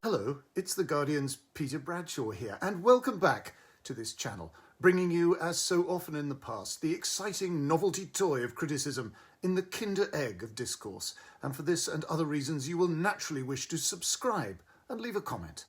Hello, it's The Guardian's Peter Bradshaw here, and welcome back to this channel, bringing you, as so often in the past, the exciting novelty toy of criticism in the Kinder Egg of discourse. And for this and other reasons, you will naturally wish to subscribe and leave a comment.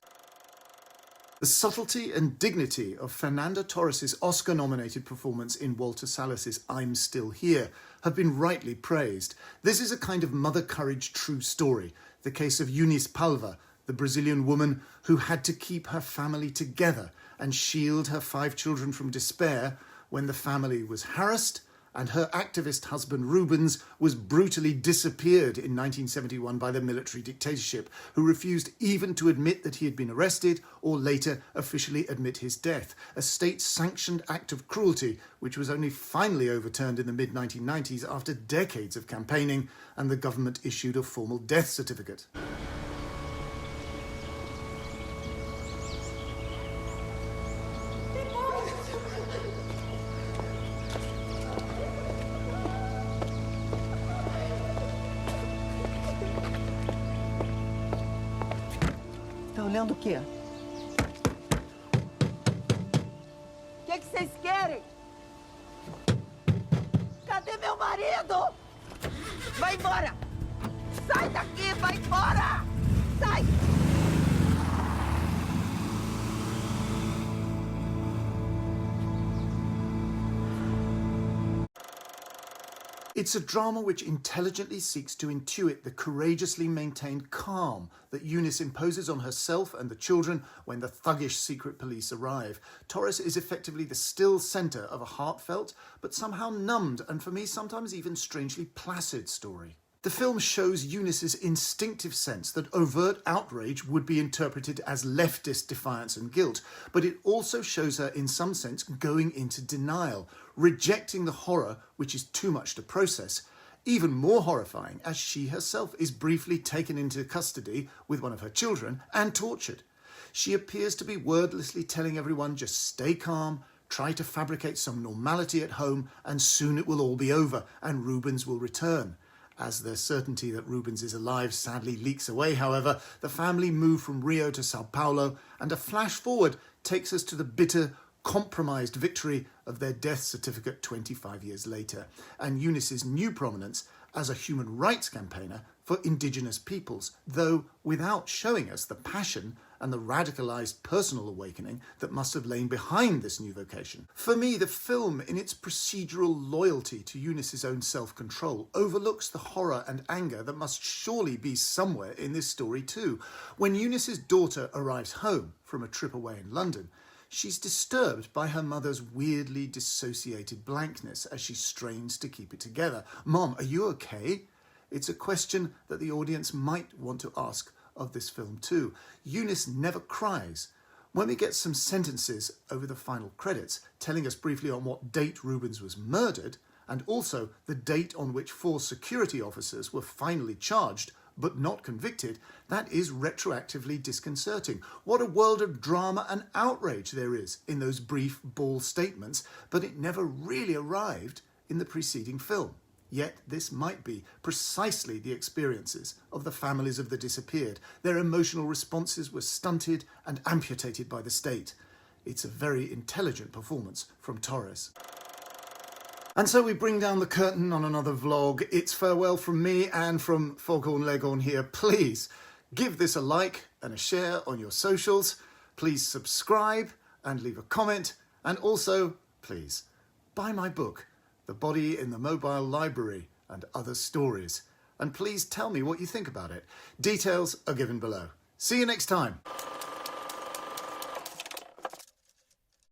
The subtlety and dignity of Fernando Torres' Oscar-nominated performance in Walter Salles' I'm Still Here have been rightly praised. This is a kind of mother courage true story, the case of Eunice Palva, the Brazilian woman who had to keep her family together and shield her 5 children from despair when the family was harassed and her activist husband Rubens was brutally disappeared in 1971 by the military dictatorship, who refused even to admit that he had been arrested or later officially admit his death, a state-sanctioned act of cruelty which was only finally overturned in the mid-1990s after decades of campaigning and the government issued a formal death certificate. Tá olhando o quê? O que vocês querem? Cadê meu marido? Vai embora! Sai daqui, vai embora! Sai! It's a drama which intelligently seeks to intuit the courageously maintained calm that Eunice imposes on herself and the children when the thuggish secret police arrive. Torres is effectively the still centre of a heartfelt, but somehow numbed and for me sometimes even strangely placid story. The film shows Eunice's instinctive sense that overt outrage would be interpreted as leftist defiance and guilt, but it also shows her in some sense going into denial, rejecting the horror which is too much to process. Even more horrifying as she herself is briefly taken into custody with one of her children and tortured. She appears to be wordlessly telling everyone just stay calm, try to fabricate some normality at home, and soon it will all be over and Rubens will return. As their certainty that Rubens is alive sadly leaks away, however, the family move from Rio to Sao Paulo, and a flash forward takes us to the bitter, compromised victory of their death certificate 25 years later, and Eunice's new prominence as a human rights campaigner for indigenous peoples, though without showing us the passion and the radicalised personal awakening that must have lain behind this new vocation. For me, the film, in its procedural loyalty to Eunice's own self-control, overlooks the horror and anger that must surely be somewhere in this story too. When Eunice's daughter arrives home from a trip away in London, she's disturbed by her mother's weirdly dissociated blankness as she strains to keep it together. "Mom, are you okay?" It's a question that the audience might want to ask of this film too. Eunice never cries. When we get some sentences over the final credits telling us briefly on what date Rubens was murdered, and also the date on which 4 security officers were finally charged but not convicted, that is retroactively disconcerting. What a world of drama and outrage there is in those brief, bald statements, but it never really arrived in the preceding film. Yet this might be precisely the experiences of the families of the disappeared. Their emotional responses were stunted and amputated by the state. It's a very intelligent performance from Torres. And so we bring down the curtain on another vlog. It's farewell from me and from Foghorn Leghorn here. Please give this a like and a share on your socials. Please subscribe and leave a comment. And also, please, buy my book, The Body in the Mobile Library and Other Stories. And please tell me what you think about it. Details are given below. See you next time.